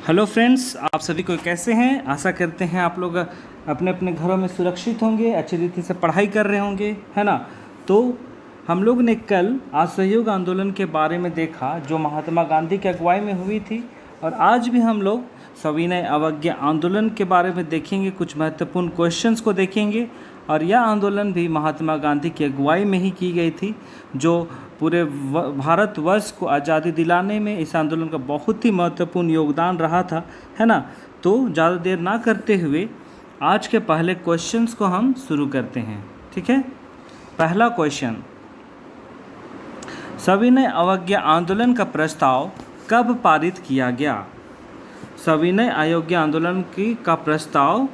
Hello friends, आप सभी को कैसे हैं। आशा करते हैं आप लोग अपने अपने घरों में सुरक्षित होंगे, अच्छी रीति से पढ़ाई कर रहे होंगे, है ना। तो हम लोग ने कल असहयोग आंदोलन के बारे में देखा जो महात्मा गांधी की अगुवाई में हुई थी, और आज भी हम लोग सविनय अवज्ञा आंदोलन के बारे में देखेंगे। कुछ महत्वपूर्ण क्वेश्चंस को देखेंगे, और यह आंदोलन भी महात्मा गांधी की अगुवाई में ही की गई थी, जो पूरे भारतवर्ष को आज़ादी दिलाने में इस आंदोलन का बहुत ही महत्वपूर्ण योगदान रहा था, है ना। तो ज़्यादा देर ना करते हुए आज के पहले क्वेश्चंस को हम शुरू करते हैं, ठीक है। पहला क्वेश्चन, सविनय अवज्ञा आंदोलन का प्रस्ताव कब पारित किया गया। सविनय अवज्ञा आंदोलन का प्रस्ताव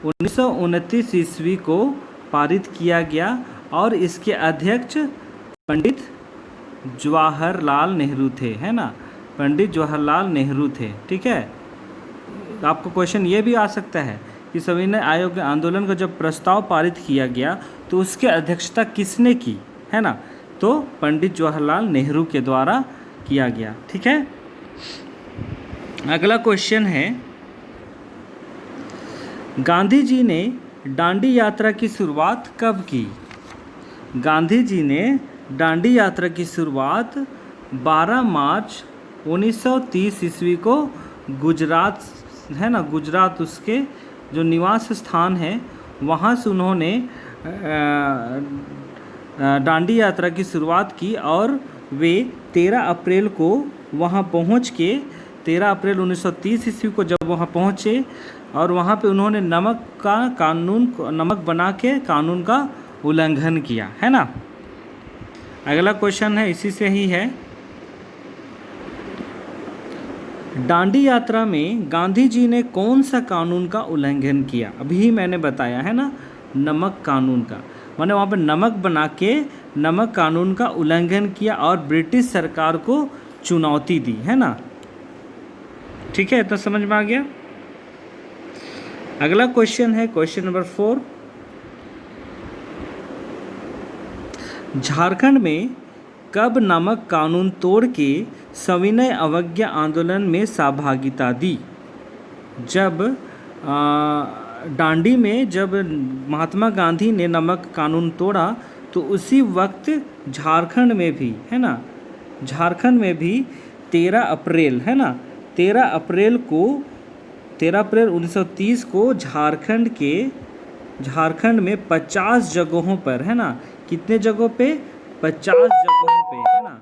1929 ईस्वी को पारित किया गया, और इसके अध्यक्ष पंडित जवाहरलाल नेहरू थे, है ना। पंडित जवाहरलाल नेहरू थे, ठीक है। आपको क्वेश्चन ये भी आ सकता है कि सविनय अवज्ञा आंदोलन का जब प्रस्ताव पारित किया गया तो उसकी अध्यक्षता किसने की, है ना। तो पंडित जवाहरलाल नेहरू के द्वारा किया गया, ठीक है। अगला क्वेश्चन है, गांधी जी ने दांडी यात्रा की शुरुआत कब की। गांधी जी ने दांडी यात्रा की शुरुआत 12 मार्च 1930 ईस्वी को गुजरात, है ना, गुजरात उसके जो निवास स्थान है वहाँ से उन्होंने दांडी यात्रा की शुरुआत की, और वे 13 अप्रैल को वहाँ पहुँच के 13 अप्रैल 1930 ईस्वी को जब वहाँ पहुँचे, और वहाँ पे उन्होंने नमक बना के कानून का उल्लंघन किया, है ना। अगला क्वेश्चन है, इसी से ही है, दांडी यात्रा में गांधी जी ने कौन सा कानून का उल्लंघन किया। अभी मैंने बताया है ना, नमक कानून का, मैंने वहाँ पर नमक बना के नमक कानून का उल्लंघन किया और ब्रिटिश सरकार को चुनौती दी, है ना। ठीक है, इतना समझ में आ गया। अगला क्वेश्चन है क्वेश्चन नंबर 4, झारखंड में कब नमक कानून तोड़ के सविनय अवज्ञा आंदोलन में सहभागिता दी। जब दांडी में जब महात्मा गांधी ने नमक कानून तोड़ा तो उसी वक्त झारखंड में भी, है ना, झारखंड में भी 13 अप्रैल, है ना, 13 अप्रैल 1930 को झारखंड में 50 जगहों पर, है ना, कितने जगहों पे, 50 जगहों पे, है ना,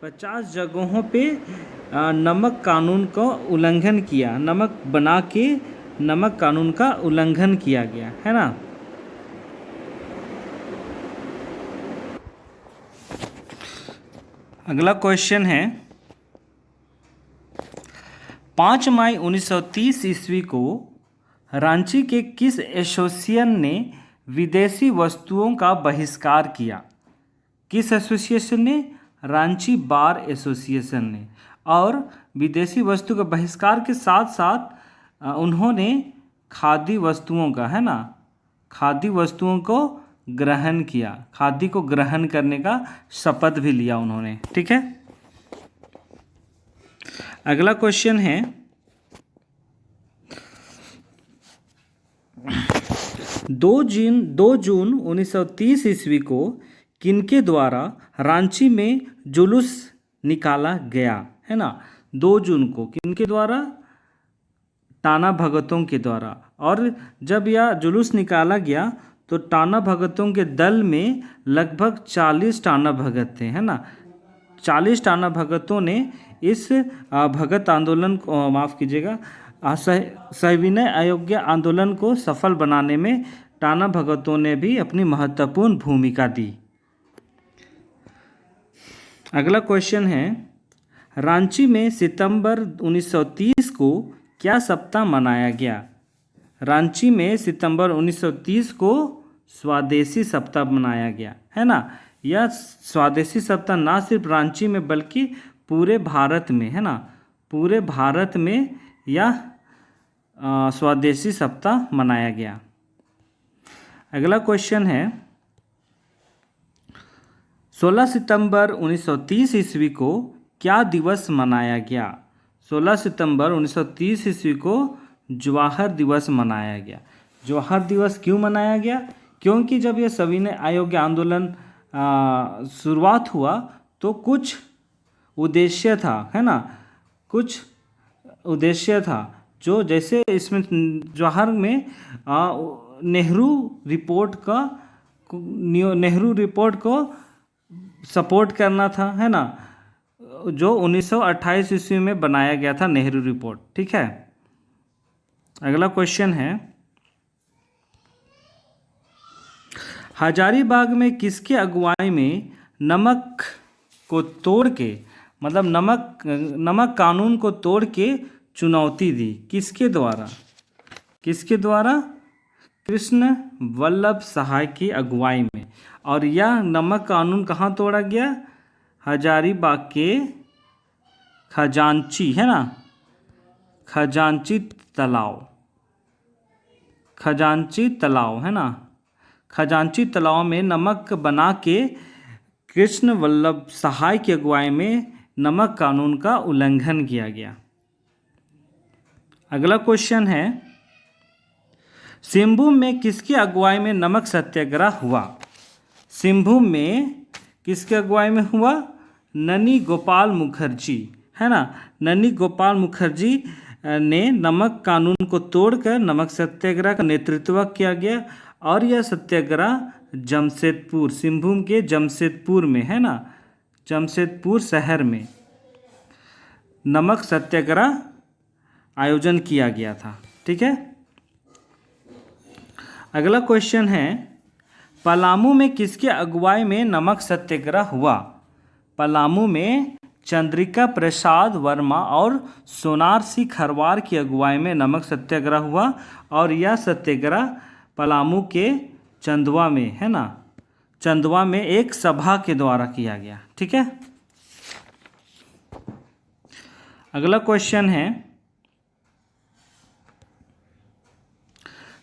50 जगहों पे नमक कानून का उल्लंघन किया, नमक बना के नमक कानून का उल्लंघन किया गया, है ना। अगला क्वेश्चन है, 5 मई 1930 ईस्वी को रांची के किस एसोसिएशन ने विदेशी वस्तुओं का बहिष्कार किया। किस एसोसिएशन ने, रांची बार एसोसिएशन ने। और विदेशी वस्तु का बहिष्कार के साथ साथ उन्होंने खादी वस्तुओं का, है ना, खादी वस्तुओं को ग्रहण किया, खादी को ग्रहण करने का शपथ भी लिया उन्होंने, ठीक है। अगला क्वेश्चन है, 2 जून 1930 ईस्वी को किनके द्वारा रांची में जुलूस निकाला गया, है ना। 2 जून को किनके द्वारा, टाना भगतों के द्वारा। और जब यह जुलूस निकाला गया तो टाना भगतों के दल में लगभग 40 टाना भगत थे, है ना। 40 टाना भगतों ने इस भगत आंदोलन को, माफ़ कीजिएगा, सविनय अवज्ञा आंदोलन को सफल बनाने में टाना भगतों ने भी अपनी महत्वपूर्ण भूमिका दी। अगला क्वेश्चन है, रांची में सितंबर 1930 को क्या सप्ताह मनाया गया। रांची में सितंबर 1930 को स्वदेशी सप्ताह मनाया गया, है ना। यह स्वदेशी सप्ताह ना सिर्फ रांची में बल्कि पूरे भारत में, है ना, पूरे भारत में यह स्वदेशी सप्ताह मनाया गया। अगला क्वेश्चन है, 16 सितंबर 1930 ईस्वी को क्या दिवस मनाया गया। 16 सितंबर 1930 ईस्वी को जवाहर दिवस मनाया गया। जवाहर दिवस क्यों मनाया गया? क्योंकि जब यह सविनय अयोग्य आंदोलन शुरुआत हुआ तो कुछ उद्देश्य था, है ना, कुछ उद्देश्य था जो जैसे इसमें जवाहर में नेहरू रिपोर्ट को सपोर्ट करना था, है ना, जो 1928 ईस्वी में बनाया गया था नेहरू रिपोर्ट। ठीक है, अगला क्वेश्चन है, हजारीबाग में किसके अगुवाई में नमक को तोड़ के, मतलब नमक कानून को तोड़ के चुनौती दी? किसके द्वारा? किसके द्वारा? कृष्ण वल्लभ सहाय की अगुवाई में। और यह नमक कानून कहाँ तोड़ा गया? हजारीबाग के खजांची, है ना, खजांची तालाव, है ना, खजांची तालाव में नमक बना के कृष्ण वल्लभ सहाय की अगुवाई में नमक कानून का उल्लंघन किया गया। अगला क्वेश्चन है, सिंहभूम में किसकी अगुवाई में नमक सत्याग्रह हुआ? सिंहभूम में किसके अगुवाई में हुआ? ननी गोपाल मुखर्जी, है ना, ननी गोपाल मुखर्जी ने नमक कानून को तोड़कर नमक सत्याग्रह का नेतृत्व किया गया। और यह सत्याग्रह जमशेदपुर, सिंहभूम के जमशेदपुर में, है ना, जमशेदपुर शहर में नमक सत्याग्रह आयोजन किया गया था। ठीक है, अगला क्वेश्चन है, पलामू में किसके अगुवाई में नमक सत्याग्रह हुआ? पलामू में चंद्रिका प्रसाद वर्मा और सोनार सिंह खरवार की अगुवाई में नमक सत्याग्रह हुआ। और यह सत्याग्रह पलामू के चंदवा में, है ना, चंदवा में एक सभा के द्वारा किया गया। ठीक है, अगला क्वेश्चन है,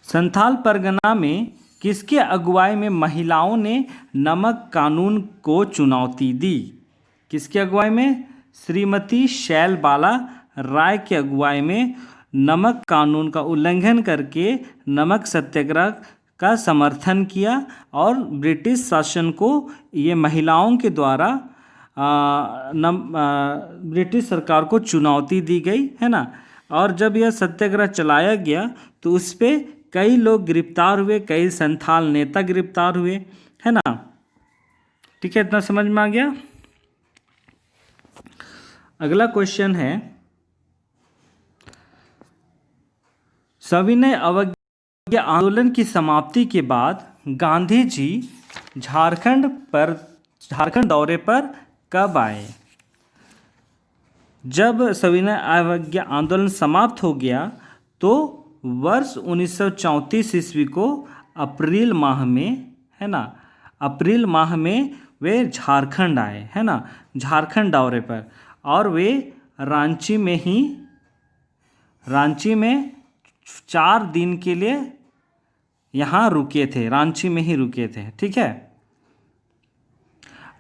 संथाल परगना में किसके अगुवाई में महिलाओं ने नमक कानून को चुनौती दी? किसकी अगुवाई में? श्रीमती शैलबाला राय की अगुवाई में नमक कानून का उल्लंघन करके नमक सत्याग्रह का समर्थन किया और ब्रिटिश शासन को ये महिलाओं के द्वारा ब्रिटिश सरकार को चुनौती दी गई, है ना। और जब यह सत्याग्रह चलाया गया तो उस पर कई लोग गिरफ्तार हुए, कई संथाल नेता गिरफ्तार हुए, है ना। ठीक है, इतना समझ में आ गया। अगला क्वेश्चन है, सविनय अवज्ञा आंदोलन की समाप्ति के बाद गांधी जी झारखंड दौरे पर कब आए? जब सविनय अवज्ञा आंदोलन समाप्त हो गया तो वर्ष 1934 ईस्वी को अप्रैल माह में, है ना, अप्रैल माह में वे झारखंड आए, है ना, झारखंड दौरे पर। और वे रांची में 4 दिन के लिए यहाँ रुके थे, रांची में ही रुके थे। ठीक है,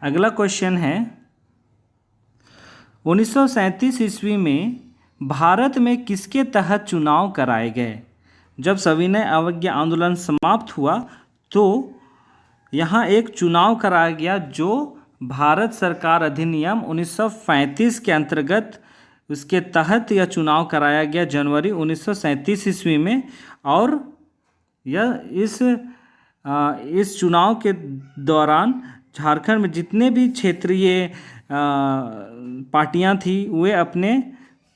अगला क्वेश्चन है, 1937 ईस्वी में भारत में किसके तहत चुनाव कराए गए? जब सविनय अवज्ञा आंदोलन समाप्त हुआ तो यहाँ एक चुनाव कराया गया जो भारत सरकार अधिनियम 1935 के अंतर्गत, उसके तहत यह चुनाव कराया गया जनवरी 1937 ईस्वी में। और यह इस चुनाव के दौरान झारखंड में जितने भी क्षेत्रीय पार्टियां थी वे अपने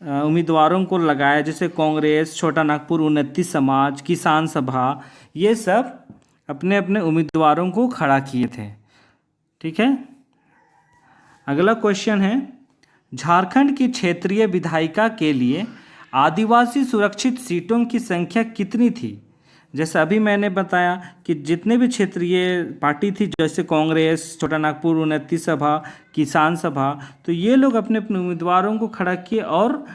उम्मीदवारों को लगाया, जैसे कांग्रेस, छोटा नागपुर उन्नति समाज, किसान सभा, ये सब अपने अपने उम्मीदवारों को खड़ा किए थे। ठीक है, अगला क्वेश्चन है, झारखंड की क्षेत्रीय विधायिका के लिए आदिवासी सुरक्षित सीटों की संख्या कितनी थी? जैसे अभी मैंने बताया कि जितने भी क्षेत्रीय पार्टी थी, जैसे कांग्रेस, छोटा नागपुर उन्नति सभा, किसान सभा, तो ये लोग अपने अपने उम्मीदवारों को खड़ा किए और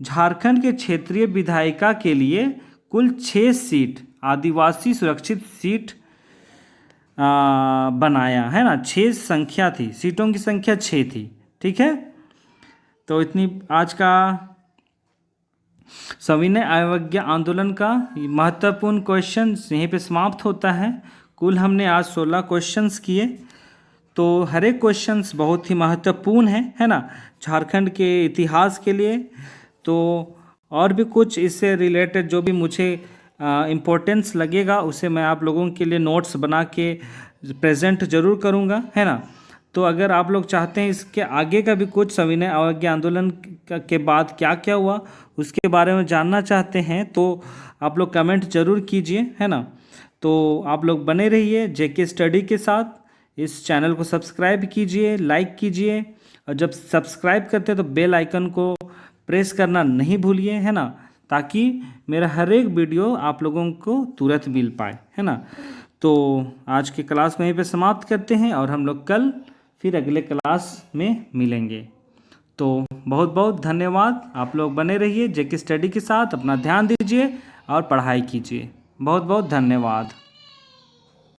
झारखंड के क्षेत्रीय विधायिका के लिए कुल 6 सीट आदिवासी सुरक्षित सीट बनाया, है ना। 6 संख्या थी, सीटों की संख्या 6 थी। ठीक है, तो इतनी आज का सविनय अवज्ञा आंदोलन का महत्वपूर्ण क्वेश्चन यहीं पे समाप्त होता है। कुल हमने आज 16 क्वेश्चंस किए, तो हर एक क्वेश्चंस बहुत ही महत्वपूर्ण है ना, झारखंड के इतिहास के लिए। तो और भी कुछ इससे रिलेटेड जो भी मुझे इम्पोर्टेंस लगेगा उसे मैं आप लोगों के लिए नोट्स बना के प्रेजेंट ज़रूर करूँगा, है ना। तो अगर आप लोग चाहते हैं इसके आगे का भी कुछ सविनय अवज्ञा आंदोलन के बाद क्या क्या हुआ उसके बारे में जानना चाहते हैं तो आप लोग कमेंट ज़रूर कीजिए, है ना। तो आप लोग बने रहिए जेके स्टडी के साथ। इस चैनल को सब्सक्राइब कीजिए, लाइक कीजिए, और जब सब्सक्राइब करते हैं तो बेल आइकन को प्रेस करना नहीं भूलिए, है ना, ताकि मेरा हर एक वीडियो आप लोगों को तुरंत मिल पाए, है ना। तो आज की क्लास को यहीं पे समाप्त करते हैं और हम लोग कल फिर अगले क्लास में मिलेंगे। तो बहुत बहुत धन्यवाद। आप लोग बने रहिए जेके स्टडी के साथ, अपना ध्यान दीजिए और पढ़ाई कीजिए। बहुत बहुत धन्यवाद।